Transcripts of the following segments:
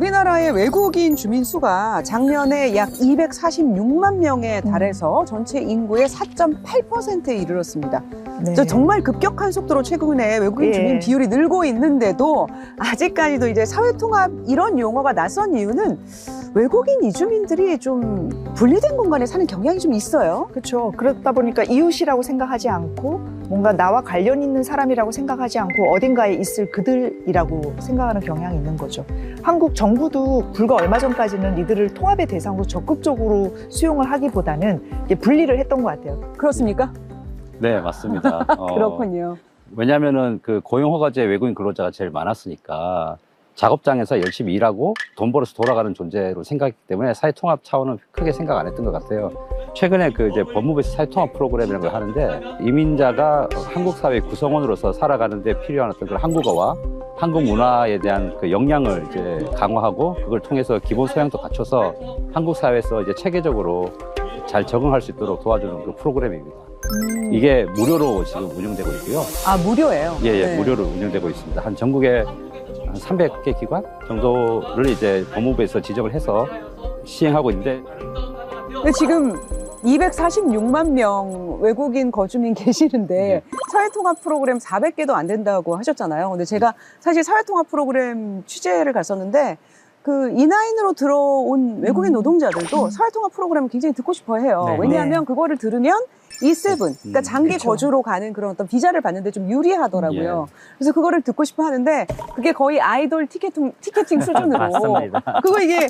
우리나라의 외국인 주민 수가 작년에 약 246만 명에 달해서 전체 인구의 4.8%에 이르렀습니다. 네. 정말 급격한 속도로 최근에 외국인 예. 주민 비율이 늘고 있는데도 아직까지도 이제 사회통합 이런 용어가 낯선 이유는 외국인 이주민들이 좀 분리된 공간에 사는 경향이 좀 있어요. 그렇죠. 그렇다 보니까 이웃이라고 생각하지 않고 뭔가 나와 관련 있는 사람이라고 생각하지 않고 어딘가에 있을 그들이라고 생각하는 경향이 있는 거죠. 한국 정부도 불과 얼마 전까지는 이들을 통합의 대상으로 적극적으로 수용을 하기보다는 이게 분리를 했던 것 같아요. 그렇습니까? 네, 맞습니다. 그렇군요. 왜냐하면은 그 고용허가제 외국인 근로자가 제일 많았으니까 작업장에서 열심히 일하고 돈 벌어서 돌아가는 존재로 생각했기 때문에 사회통합 차원은 크게 생각 안 했던 것 같아요. 최근에 그 이제 법무부에서 사회통합 프로그램이라는 걸 하는데 이민자가 한국 사회 구성원으로서 살아가는데 필요한 어떤 그런 한국어와 한국 문화에 대한 그 역량을 이제 강화하고 그걸 통해서 기본 소양도 갖춰서 한국 사회에서 이제 체계적으로 잘 적응할 수 있도록 도와주는 그 프로그램입니다. 이게 무료로 지금 운영되고 있고요. 아, 무료예요? 예, 네. 무료로 운영되고 있습니다. 한 전국에 한 300개 기관 정도를 이제 법무부에서 지정을 해서 시행하고 있는데 근데 지금 246만 명 외국인 거주민 계시는데 사회통합 프로그램 400개도 안 된다고 하셨잖아요. 근데 제가 사실 사회통합 프로그램 취재를 갔었는데 그 E9으로 들어온 외국인 노동자들도 사회통합 프로그램을 굉장히 듣고 싶어 해요. 네. 왜냐하면 그거를 들으면 E7, 그러니까 장기 그쵸. 거주로 가는 그런 어떤 비자를 받는데 좀 유리하더라고요. 그래서 그거를 듣고 싶어 하는데 그게 거의 아이돌 티켓팅 수준으로. 맞습니다. 그거 이게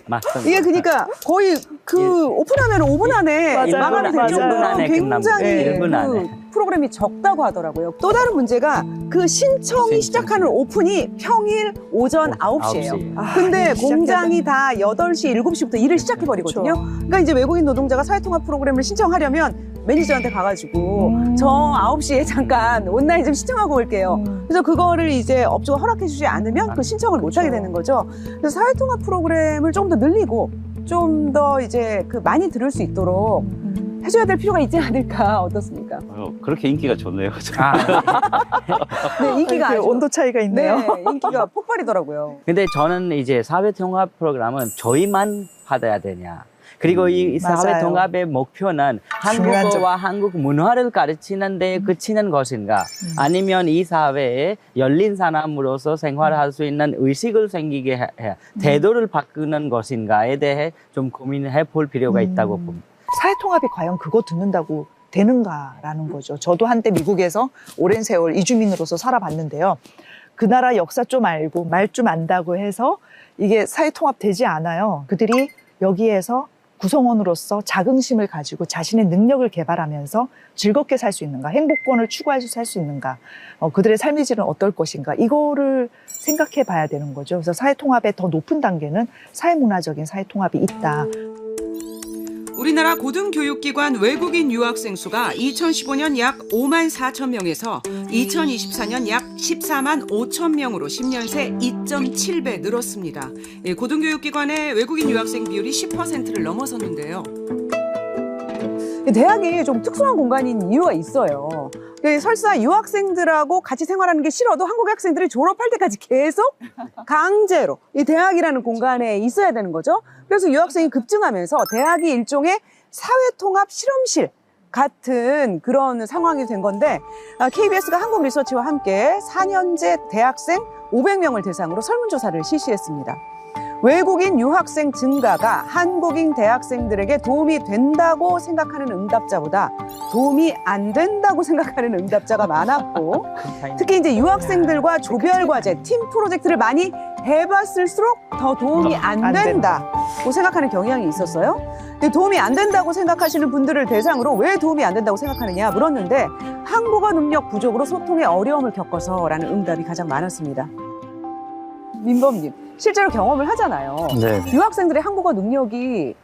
그러니까 거의 그 오픈하면 5분 안에 맞아요. 마감이 될 맞아요. 정도로 1분 안에 굉장히 끝납니다. 1분 안에. 그 프로그램이 적다고 하더라고요. 또 다른 문제가 그 신청이 시작하는 오픈이 평일 오전 9시예요. 아, 근데 시작해야 공장이 다 8시, 7시부터 일을 시작해버리거든요. 그러니까 이제 외국인 노동자가 사회통합 프로그램을 신청하려면 매니저한테 가가지고 저 9시에 잠깐 온라인 좀 신청하고 올게요. 그래서 그거를 이제 업주가 허락해주지 않으면 그 신청을 못하게 되는 거죠. 그래서 사회통합 프로그램을 좀 더 늘리고 좀 더 이제 그 많이 들을 수 있도록 해줘야 될 필요가 있지 않을까 어떻습니까? 그렇게 인기가 좋네요. 네, 인기가 이렇게 아주 온도 차이가 있네요. 네, 인기가 폭발이더라고요. 근데 저는 이제 사회통합 프로그램은 저희만 받아야 되냐. 그리고 이 맞아요. 사회통합의 목표는 중요한 한국어와 한국 문화를 가르치는 데 그치는 것인가? 아니면 이 사회에 열린 사람으로서 생활할 수 있는 의식을 생기게 해 태도를 바꾸는 것인가에 대해 좀 고민해 볼 필요가 있다고 봅니다. 사회통합이 과연 그거 듣는다고 되는가라는 거죠. 저도 한때 미국에서 오랜 세월 이주민으로서 살아봤는데요. 그 나라 역사 좀 알고 말 좀 안다고 해서 이게 사회통합 되지 않아요. 그들이 여기에서 구성원으로서 자긍심을 가지고 자신의 능력을 개발하면서 즐겁게 살 수 있는가, 행복권을 추구해서 살 수 있는가, 그들의 삶의 질은 어떨 것인가, 이거를 생각해 봐야 되는 거죠. 그래서 사회통합의 더 높은 단계는 사회문화적인 사회통합이 있다. 우리나라 고등교육기관 외국인 유학생 수가 2015년 약 5만 4천 명에서 2024년 약 14만 5천 명으로 10년 새 2.7배 늘었습니다. 고등교육기관의 외국인 유학생 비율이 10%를 넘어섰는데요. 대학이 좀 특수한 공간인 이유가 있어요. 설사 유학생들하고 같이 생활하는 게 싫어도 한국 학생들이 졸업할 때까지 계속 강제로 이 대학이라는 공간에 있어야 되는 거죠. 그래서 유학생이 급증하면서 대학이 일종의 사회통합 실험실 같은 그런 상황이 된 건데 KBS가 한국리서치와 함께 4년제 대학생 500명을 대상으로 설문조사를 실시했습니다. 외국인 유학생 증가가 한국인 대학생들에게 도움이 된다고 생각하는 응답자보다 도움이 안 된다고 생각하는 응답자가 많았고 특히 이제 유학생들과 조별과제, 팀 프로젝트를 많이 해봤을수록 더 도움이 안 된다고 생각하는 경향이 있었어요. 도움이 안 된다고 생각하시는 분들을 대상으로 왜 도움이 안 된다고 생각하느냐 물었는데 한국어 능력 부족으로 소통에 어려움을 겪어서라는 응답이 가장 많았습니다. 민범님, 실제로 경험을 하잖아요. 네. 유학생들의 한국어 능력이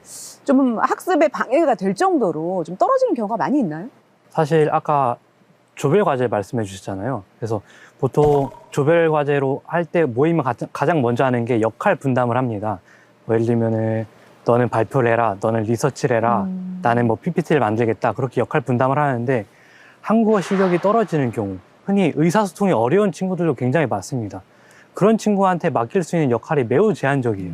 좀 학습에 방해가 될 정도로 좀 떨어지는 경우가 많이 있나요? 사실 아까 조별과제 말씀해 주셨잖아요. 그래서 보통 조별과제로 할 때 모임을 가장 먼저 하는 게 역할 분담을 합니다. 예를 들면은 너는 발표를 해라, 너는 리서치를 해라, 나는 뭐 PPT를 만들겠다. 그렇게 역할 분담을 하는데 한국어 실력이 떨어지는 경우, 흔히 의사소통이 어려운 친구들도 굉장히 많습니다. 그런 친구한테 맡길 수 있는 역할이 매우 제한적이에요.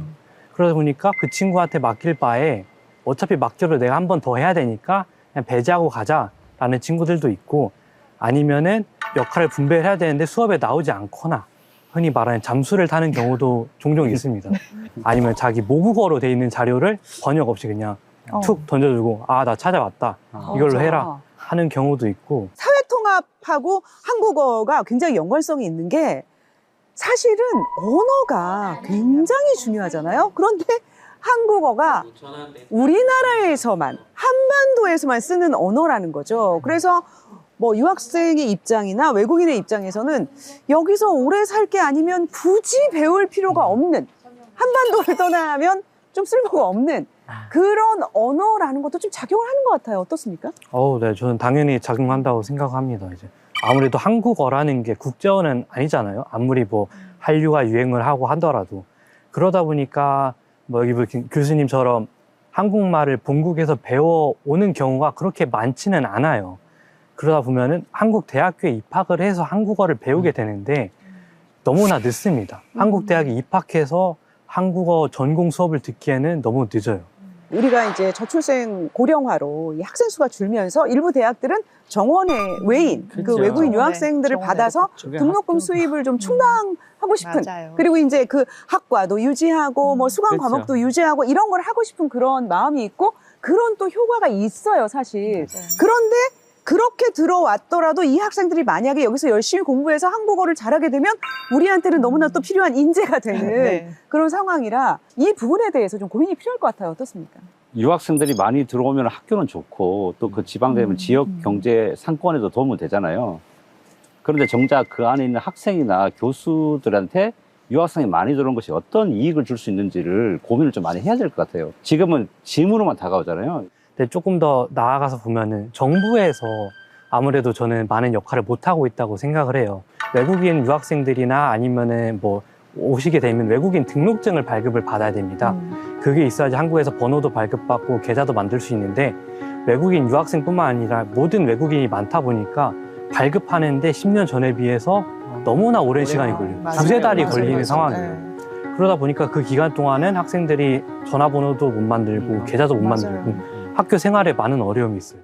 그러다 보니까 그 친구한테 맡길 바에 어차피 맡겨도 내가 한 번 더 해야 되니까 그냥 배제하고 가자라는 친구들도 있고, 아니면은 역할을 분배를 해야 되는데 수업에 나오지 않거나 흔히 말하는 잠수를 타는 경우도 종종 있습니다. 아니면 자기 모국어로 돼 있는 자료를 번역 없이 그냥 툭 던져주고, 아, 나 찾아왔다, 이걸로 맞아. 해라 하는 경우도 있고. 사회통합하고 한국어가 굉장히 연관성이 있는 게 사실은 언어가 굉장히 중요하잖아요. 그런데 한국어가 우리나라에서만, 한반도에서만 쓰는 언어라는 거죠. 그래서 뭐 유학생의 입장이나 외국인의 입장에서는 여기서 오래 살 게 아니면 굳이 배울 필요가 없는, 한반도를 떠나면 좀 쓸모가 없는 그런 언어라는 것도 좀 작용을 하는 것 같아요. 어떻습니까? 네, 저는 당연히 작용한다고 생각합니다. 이제 아무래도 한국어라는 게 국제어는 아니잖아요. 아무리 뭐 한류가 유행을 하고 하더라도. 그러다 보니까 뭐 여기 교수님처럼 한국말을 본국에서 배워오는 경우가 그렇게 많지는 않아요. 그러다 보면은 한국 대학교에 입학을 해서 한국어를 배우게 되는데 너무나 늦습니다. 한국 대학에 입학해서 한국어 전공 수업을 듣기에는 너무 늦어요. 우리가 이제 저출생 고령화로 이 학생 수가 줄면서 일부 대학들은 정원의 외인, 그 그렇죠. 외국인 정원의, 유학생들을 정원의 받아서 그게 등록금 학교. 수입을 좀 충당하고 싶은, 맞아요. 그리고 이제 그 학과도 유지하고 뭐 수강 그렇죠. 과목도 유지하고 이런 걸 하고 싶은 그런 마음이 있고, 그런 또 효과가 있어요, 사실. 맞아요. 그런데 그렇게 들어왔더라도 이 학생들이 만약에 여기서 열심히 공부해서 한국어를 잘하게 되면 우리한테는 너무나 또 필요한 인재가 되는 네. 그런 상황이라 이 부분에 대해서 좀 고민이 필요할 것 같아요. 어떻습니까? 유학생들이 많이 들어오면 학교는 좋고 또 그 지방 되면 지역 경제 상권에도 도움은 되잖아요. 그런데 정작 그 안에 있는 학생이나 교수들한테 유학생이 많이 들어온 것이 어떤 이익을 줄 수 있는지를 고민을 좀 많이 해야 될 것 같아요. 지금은 짐으로만 다가오잖아요. 근데 조금 더 나아가서 보면은 정부에서 아무래도 저는 많은 역할을 못하고 있다고 생각을 해요. 외국인 유학생들이나 아니면은 뭐 오시게 되면 외국인 등록증을 발급을 받아야 됩니다. 그게 있어야지 한국에서 번호도 발급받고 계좌도 만들 수 있는데, 외국인 유학생뿐만 아니라 모든 외국인이 많다 보니까 발급하는데 10년 전에 비해서 너무나 오랜 시간이 걸려요. 맞아요. 두세 달이 맞아요. 걸리는 맞아요. 상황이에요. 네. 그러다 보니까 그 기간 동안은 학생들이 전화번호도 못 만들고 계좌도 못 맞아요. 만들고 학교 생활에 많은 어려움이 있어요.